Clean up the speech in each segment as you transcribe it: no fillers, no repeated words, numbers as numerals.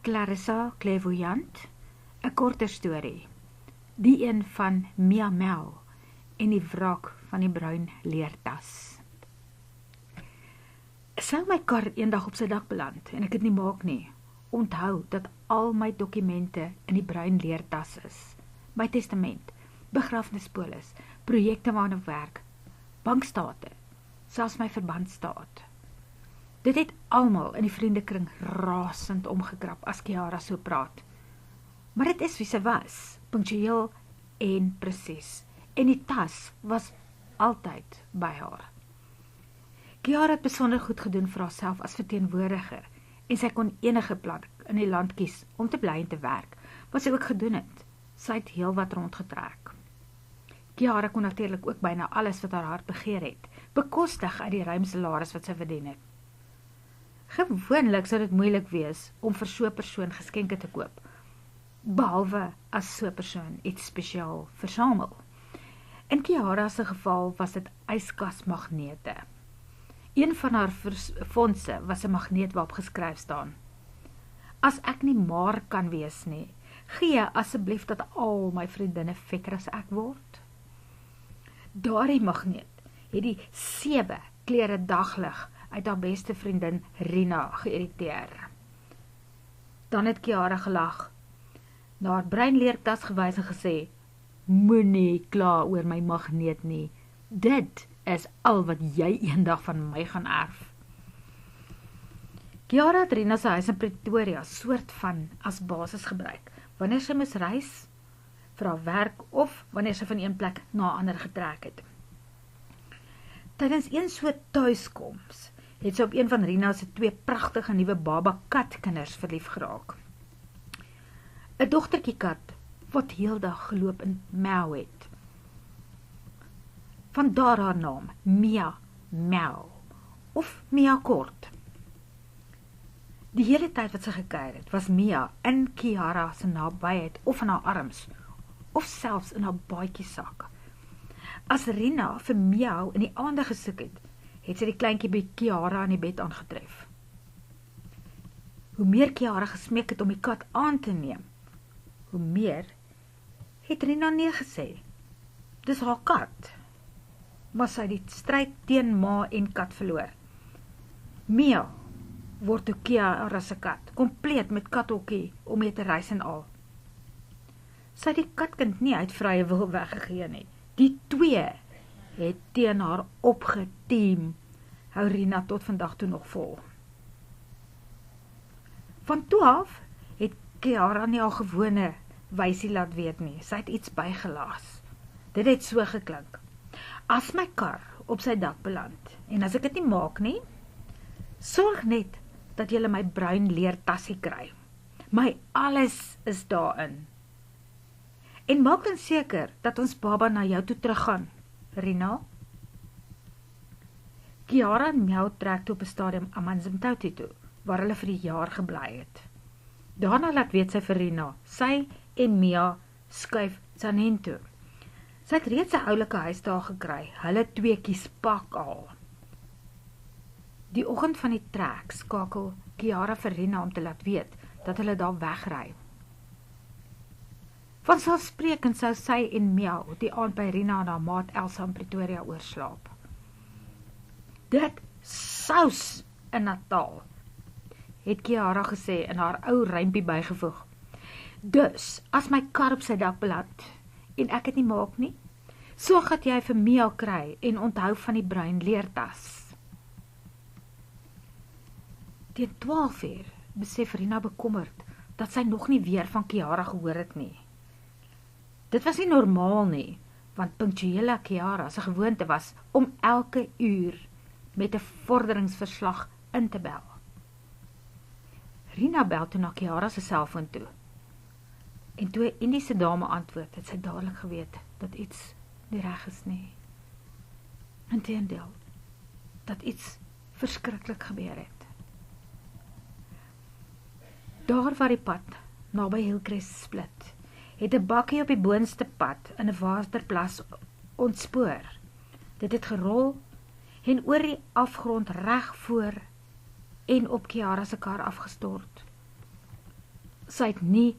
Clarissa Clairvoyant, 'n korte storie. Die een van Mia Mel en die wrak van die bruin leertas. Sou my kar eendag op sy dak beland en ek dit nie maak nie, onthou dat al my dokumente in die bruin leertas is. My testament, begrafnispolis, projekte waaraan ek werk, bankstate, selfs my verbandstaat. Dit het almal in die vriendekring rasend omgekrap as Kiara so praat. Maar dit is wie sy was, punctueel en presies. En die tas was altyd by haar. Kiara het besonder goed gedoen vir haarself as verteenwoordiger en sy kon enige plek in die land kies om te bly en te werk, wat sy ook gedoen het. Sy het heel wat rondgetrek. Kiara kon natuurlik ook byna alles wat haar hart begeer het, bekostig uit die ruim salaris wat sy verdien het. Gewoonlik sou dit moeilik wees om vir so 'n persoon geskenke te koop, behalwe as so 'n persoon iets spesiaal versamel. In Kiara se geval was dit yskasmagnete. Een van haar fondse was 'n magneet waarop geskryf staan: "As ek nie maar kan wees nie, gee asseblief dat al my vriendinne vetter as ek word." Daardie magneet het die 7 kleure daglig uit haar beste vriendin Rina geïrriteer. Dan het Kiara gelag, na haar breinleertas gewys en gesê: "Moenie kla oor my magneet nie. Dit is al wat jy eendag van my gaan erf." Kiara het Rina se huis in Pretoria soort van as basis gebruik, wanneer sy moes reis vir haar werk of wanneer sy van een plek na 'n ander getrek het. Tydens een so thuiskoms het sy op een van Rina se 2 pragtige nuwe baba katkinders verlief geraak. 'n dogtertjie kat wat heeldag geloop en meow het. Vandaar haar naam, Mia Mel, of Mia kort. Die hele tyd wat sy gekuier het, was Mia in Kiara se nabyheid of in haar arms, of selfs in haar baadjiesak. As Rina vir Miau in die aande gesoek het, het sy die kleintjie by Kiara in die bed aangetref. Hoe meer Kiara gesmeek het om die kat aan te neem, hoe meer het Rina nee gesê. Dis haar kat. Maar sy het die stryd teen ma en kat verloor. Mia word toe Kiara se kat, kompleet met kathokkie om mee te reis en al. Sy het die katkind nie uit vrye wil weggegee nie. Die 2 het teen haar opgeteam, hou Rina tot vandag toe nog vol. Van toe af het Kiara nie haar gewone wysie laat weet nie, sy het iets bygelaas. Dit het so geklink: "As my kar op sy dak beland, en as ek dit nie maak nie, sorg net dat jy my bruin leertassie kry. My alles is daarin. En maak dan seker dat ons baba na jou toe teruggaan, Rina." Kiara en Miau trek toe op 'n stadium Amanzimtoti toe, waar hulle vir die jaar gebly het. Daarna laat weet sy vir Rina, sy en Mia skuif Tsanen toe. Sy het reeds 'n oulike huis daar gekry, hulle 2 pak al. Die oggend van die trek skakel Kiara vir Rina om te laat weet dat hulle daar wegry. Vanselfsprekend sou sy en Miau die aand by Rina en haar maat Elsa in Pretoria oorslaap. "Dit sous in Natal," het Kiara gesê en haar ou rympie bygevoeg. "Dus, as my kar op sy dak beland en ek het nie maak nie, sorg dat jy vir Mia kry en onthou van die bruin leertas." Teen 12 besef Rina bekommerd dat sy nog nie weer van Kiara gehoor het nie. Dit was nie normaal nie, want punctuele Kiara se gewoonte was om elke uur met 'n vorderingsverslag in te bel. Rina bel toe na Kiara se selfoon toe. En toe 'n Indiese dame antwoord, het sy dadelik geweet dat iets nie reg is nie. Inteendeel, dat iets verskriklik gebeur het. Daar waar die pad naby Hillcrest split, het 'n bakkie op die boonste pad in 'n waterplas ontspoor. Dit het gerol en oor die afgrond reg voor en op Kiara se kar afgestort. Sy het nie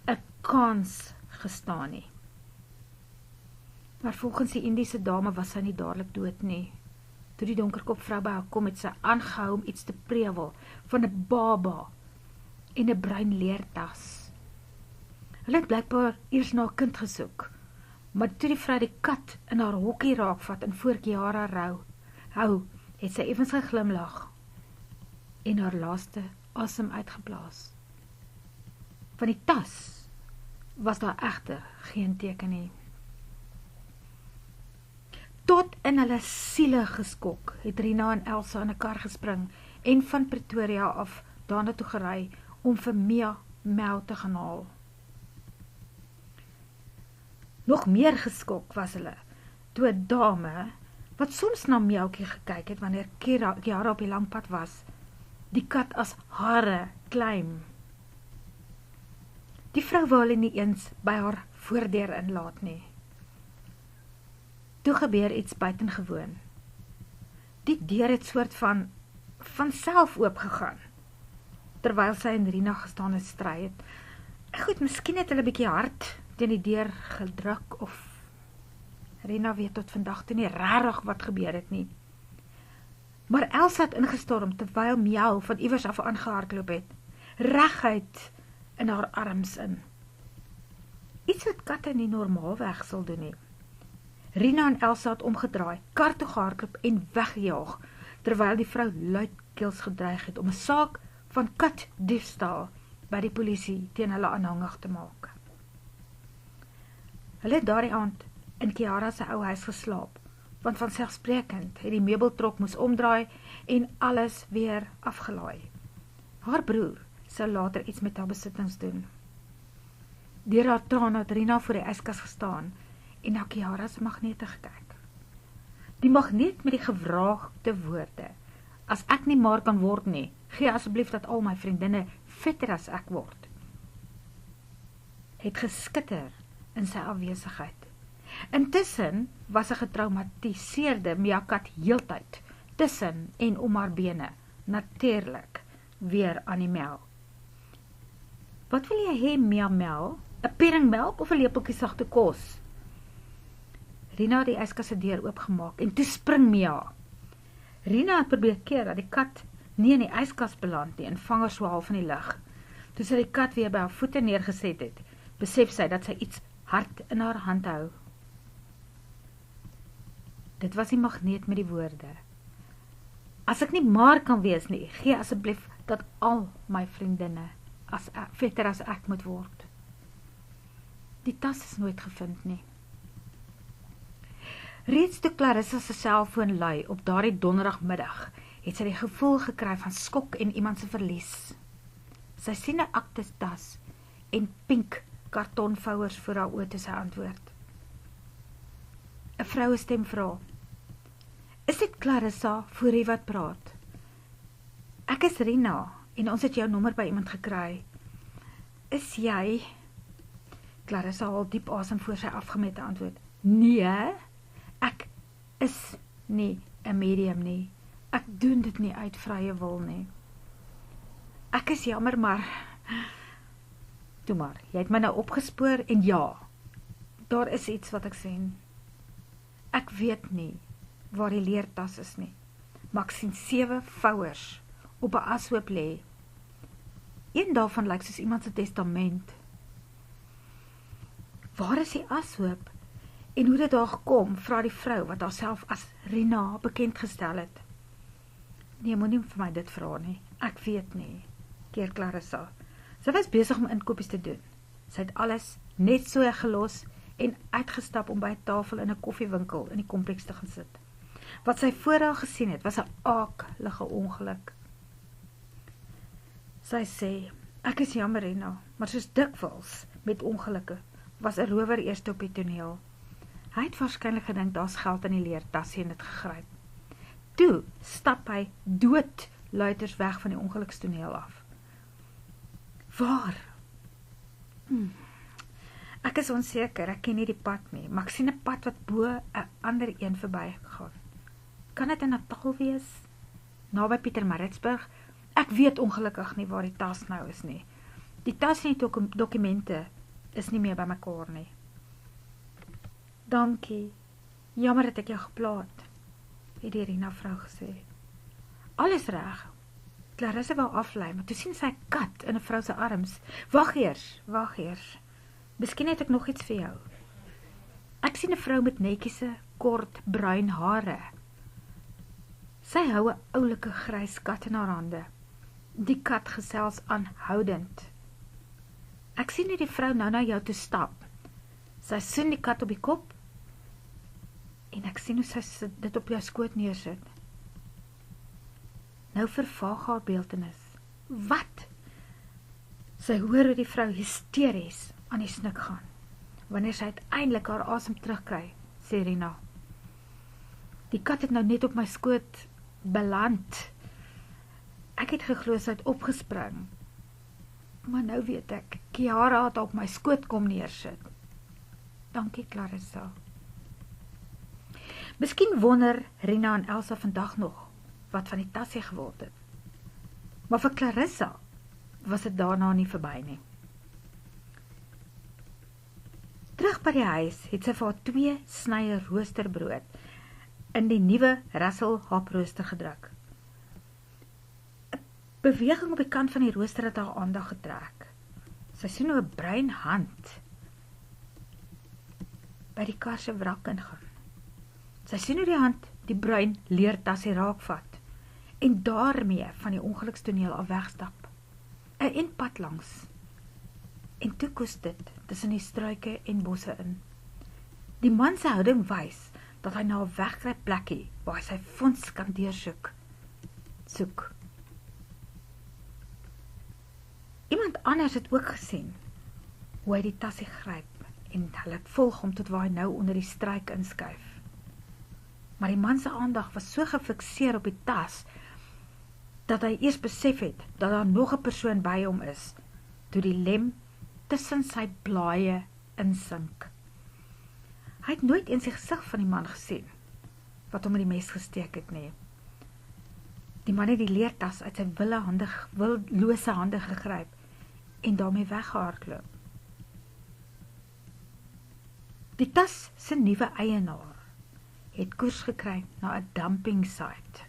'n kans gestaan nie. Maar volgens die Indiese dame was sy nie dadelik dood nie. Toe die donkerkop vrou by haar kom, het sy aangehou om iets te prewel van 'n baba en 'n bruin leertas. Hulle het blykbaar eers na 'n kind gesoek, maar toe die vrou die kat in haar hokkie raakvat en voor Kiara hou, het sy effens geglimlag en haar laaste asem uitgeblaas. Van die tas was daar egter geen teken nie. Tot in hulle siele geskok, het Rina en Elsa in 'n kar gespring en van Pretoria af daarna toe gery om vir Mia mel te gaan haal. Nog meer geskok was hulle, toe 'n dame, wat soms na Miautjie gekyk het wanneer Kiara op die lang pad was, die kat as hare claim. Die vrou wou hulle nie eens by haar voordeur inlaat nie. Toe gebeur iets buitengewoon. Die deur het soort van self oopgegaan, terwyl sy en Rina gestaan en stry het. Goed, miskien het hulle 'n bietjie hard teen die deur gedruk, of Rina weet tot vandag toe nie rarig wat gebeur het nie. Maar Elsa het ingestorm terwyl Miau van iewers af aangehardloop het, reguit in haar arms in. Iets wat katte nie normaalweg sal doen nie. Rina en Elsa het omgedraai, kar toe gehardloop en weggejaag, terwyl die vrou luidkeels gedreig het om 'n saak van katdiefstal by die polisie teen hulle aanhangig te maak. Hulle het daardie aand in Kiara se ou huis geslaap, want vanselfsprekend het die meubeltrok moes omdraai en alles weer afgelaai. Haar broer sou later iets met haar besittings doen. Deur haar trane het Rina voor die yskas gestaan en na Kiara se magnete gekyk. Die magneet met die gevraagde woorde: "As ek nie maar kan word nie, gee asseblief dat al my vriendinne vetter as ek word," het geskitter in sy afwesigheid. Intussen was 'n getraumatiseerde Mia-kat heeltyd tussen en om haar bene, natuurlik weer aan die mel. "Wat wil jy hê, Mia Mel? 'n Peringmelk of 'n lepeltjie sagte kos?" Rina het die yskas se deur oopgemaak en toe spring Mia. Rina het probeer keer dat die kat nie in die yskas beland nie en vang haar so half in die lug. Toe sy die kat weer by haar voete neergeset het, besef sy dat sy iets hard in haar hand hou. Dit was die magneet met die woorde: "As ek nie maar kan wees nie, gee asseblief dat al my vriendinne vetter as ek moet word." Die tas is nooit gevind nie. Reeds toe Clarissa se selfoon lui op daardie donderdagmiddag, het sy die gevoel gekry van skok en iemand se verlies. Sy sien 'n aktetas en pink kartonvouers voor haar oë toe sy antwoord. 'n Vrouestem vra: "Is dit Clarissa voor jy wat praat?" "Ek is Rina en ons het jou nommer by iemand gekry." "Is jy?" Clarissa haal diep asem voor sy afgemete antwoord: "Nee, ek is nie 'n medium nie. Ek doen dit nie uit vrye wil nie." "Ek is jammer, maar..." "Toe maar, jy het my nou opgespoor en ja, daar is iets wat ek sien. Ek weet nie waar die leertas is nie, maar ek sien 7 vouers op 'n ashoop lê. Een daarvan lyk soos iemand se testament." "Waar is die ashoop en hoe dit daar gekom?" vra die vrou wat haarself as Rina bekend gestel het. "Nee, moenie vir my dit vra nie. Ek weet nie," keer Clarissa. Sy was besig om inkopies te doen. Sy het alles net so gelos en uitgestap om by 'n tafel in 'n koffiewinkel in die kompleks te gaan sit. Wat sy voor haar gesien het, was 'n aaklige ongeluk. Sy sê: "Ek is jammer, Rina, maar soos dikwels met ongelukke was 'n rower eers op die toneel. Hy het waarskynlik gedink daar's geld in die leertasse en dit gegryp. Toe stap hy doodluiters weg van die ongelukstoneel af." "Waar?" "Ek is onseker, ek ken nie die pad nie, maar ek sien 'n pad wat bo 'n ander een verby gaan. Kan dit in Natal wees? Naby Pietermaritzburg? Ek weet ongelukkig nie waar die tas nou is nie. Die tas en die dokumente is nie meer by mekaar nie. Dankie. Jammer dat ek jou geplaat, het die Rina vrou gesê. Alles reg. Clarissa wou aflei, maar toe sien sy 'n kat in 'n vrou se arms. Wag eers. Miskien het ek nog iets vir jou. Ek sien 'n vrou met netjiese, kort, bruin hare. Sy hou 'n oulike grys kat in haar hande. Die kat gesels aanhoudend. Ek sien hoe die vrou nou na jou toe stap. Sy soen die kat op die kop en ek sien hoe sy dit op jou skoot neersit. Nou vervaag haar beeltenis. Wat? Sy hoor hoe die vrou hysteries aan die snik gaan. Wanneer sy uiteindelik haar asem terugkry, sê Rina. Die kat het nou net op my skoot beland. Ek het geglo sy het opgespring. Maar nou weet ek, Kiara het op my skoot kom neersit. Dankie, Clarissa. Miskien wonder Rina en Elsa vandag nog wat van die tasie geword het. Maar vir Clarissa was dit daarna nie verby nie. Terug by die huis het sy vir haar 2 snye roosterbrood in die nuwe Russell haprooster gedruk. 'n Beweging op die kant van die rooster het haar aandag getrek. Sy sien hoe 'n bruin hand by die kar se wrak ingaan. Sy sien hoe die hand die bruin leertasie raakvat en daarmee van die ongelukstoneel af wegstap. 'n Eindpad langs. En toe koes dit tussen die struike en bosse in. Die man se houding wys dat hy na 'n wegkruip plekkie waar hy sy fonds kan deursoek. Iemand anders het ook gesien hoe hy die tasie gryp en hulle volg hom tot waar hy nou onder die struik inskuif. Maar die man se aandag was so gefikseer op die tas dat hy eers besef het dat daar nog 'n persoon by hom is, toe die lem tussen sy blaaie insink. Hy het nooit eens die gesig van die man gesien, wat hom in die mes gesteek het nie. Die man het die leertas uit sy willose hande gegryp en daarmee weggehardloop. Die tas se nuwe eienaar het koers gekry na 'n dumping site.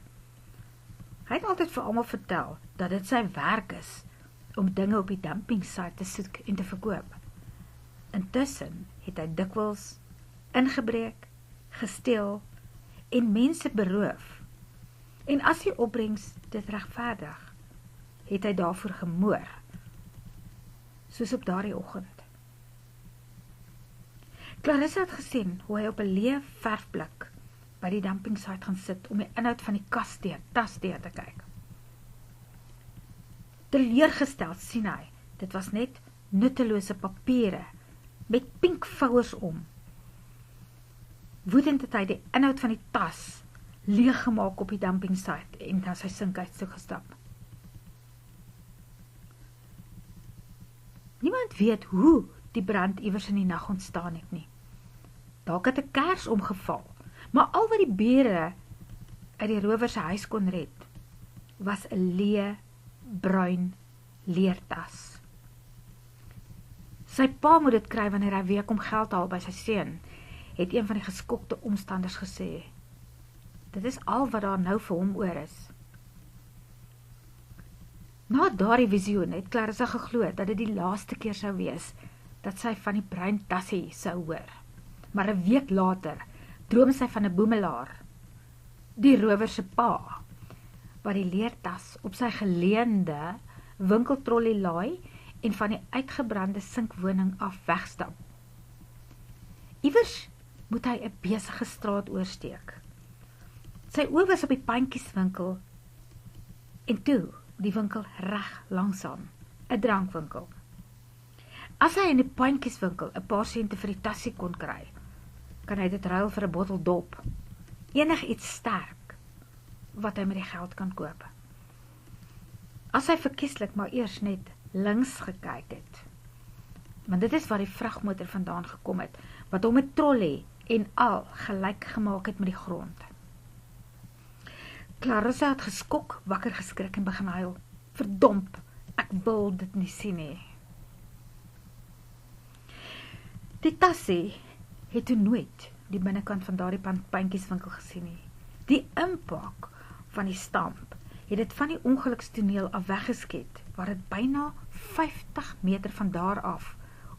Hy het altyd vir almal vertel dat dit sy werk is om dinge op die dumping site te soek en te verkoop. Intussen het hy dikwels ingebreek, gesteel en mense beroof. En as die opbrengs dit regverdig, het hy daarvoor gemoor, soos op daardie oggend. Clarissa het gesien hoe hy op 'n leë verfblik by die dumping site gaan sit om die inhoud van die tas deur te kyk. Teleurgesteld sien hy, dit was net nuttelose papiere met pink vouers om. Woedend het hy die inhoud van die tas leeggemaak op die dumping site en na sy sinkhuis toe gestap. Niemand weet hoe die brand iewers in die nag ontstaan het nie. Dalk het 'n kers omgeval, maar al wat die bure uit die rower se huis kon red, was 'n leë, bruin leertas. Sy pa moet dit kry wanneer hy weer kom geld haal by sy seun, het een van die geskokte omstanders gesê. Dit is al wat daar nou vir hom oor is. Na daardie visioen het Clarissa geglo dat dit die laaste keer sou wees dat sy van die bruin tassie sou hoor. Maar 'n week later droom sy van 'n boemelaar, die rower se pa, wat die leertas op sy geleende winkeltrollie laai en van die uitgebrande sinkwoning af wegstap. Iewers moet hy 'n besige straat oorsteek. Sy oë was op die pandjieswinkel en toe die winkel reg langsaan, 'n drankwinkel. As hy in die pandjieswinkel 'n paar sente vir die tassie kon kry, kan hy dit ruil vir 'n bottel dop, enigiets sterk wat hy met die geld kan koop. As hy verkieslik maar eers net links gekyk het, want dit is waar die vragmotor vandaan gekom het, wat hom met trolley en al gelyk gemaak het met die grond. Clarissa het geskok, wakker geskrik en begin huil. Verdomp, ek wil dit nie sien nie. Die tassie het toe nooit die binnekant van daardie pantjieswinkel gesien nie. Die impak van die stamp het dit van die ongelukstoneel af weggesket, waar dit byna 50 meter van daar af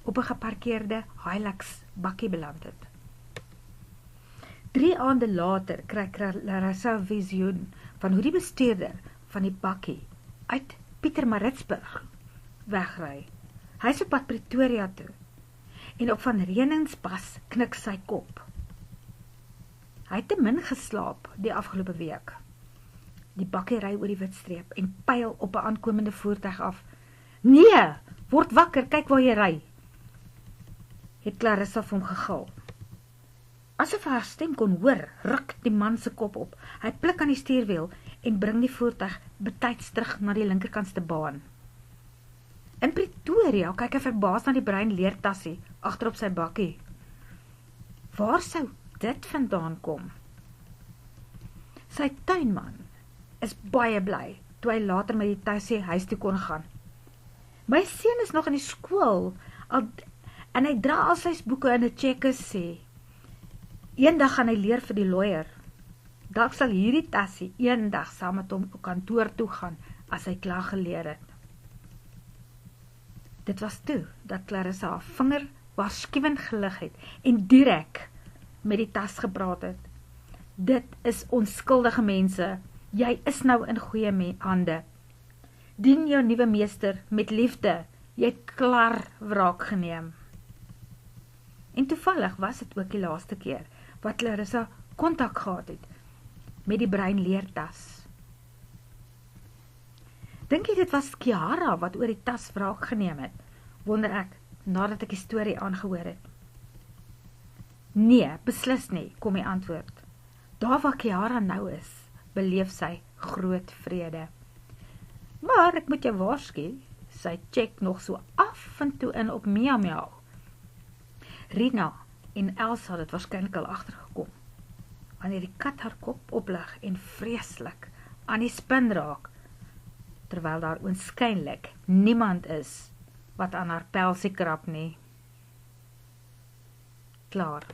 op 'n geparkeerde Hilux bakkie beland het. 3 aande later kry Clarissa 'n visioen van hoe die bestuurder van die bakkie uit Pietermaritzburg wegry. Hy is op pad Pretoria toe en op Van Reenenspas knik sy kop. Hy het te min geslaap die afgelope week. Die bakkie ry oor die witstreep en pyl op 'n aankomende voertuig af. "Nee, word wakker, kyk waar jy ry," het Clarissa vir hom gegil. Asof haar stem kon hoor, ruk die man se kop op. Hy pluk aan die stuurwiel en bring die voertuig betyds terug na die linkerkantste baan. In Pretoria kyk hy verbaas na die bruin leertassie agterop sy bakkie. Waar sou dit vandaan kom? Sy tuinman is baie bly toe hy later met die tassie huis toe kon gaan. "My seun is nog in die skool en hy dra al sy boeke in 'n checkers sê. Eendag gaan hy leer vir die lawyer. Dalk sal hierdie tassie eendag saam met hom op kantoor toe gaan as hy klaar geleer het." Dit was toe dat Clarissa haar vinger waarskuwend gelig het en direk met die tas gepraat het. "Dit is onskuldige mense. Jy is nou in goeie hande. Dien jou nuwe meester met liefde. Jy het klaar wraak geneem." En toevallig was dit ook die laaste keer wat Clarissa kontak gehad het met die bruin leertas. Dink jy dit was Kiara wat oor die tas wraak geneem het? Wonder ek, nadat ek die storie aangehoor het. "Nee, beslis nie," kom die antwoord. "Daar waar Kiara nou is, beleef sy groot vrede. Maar ek moet jou waarsku, sy check nog so af en toe in op Miau Miau." Rina en Elsa het waarskynlik al agtergekom, wanneer die kat haar kop oplig en vreeslik aan die spin raak, terwyl daar oënskynlik niemand is wat aan haar pelsie krap nie. Klaar.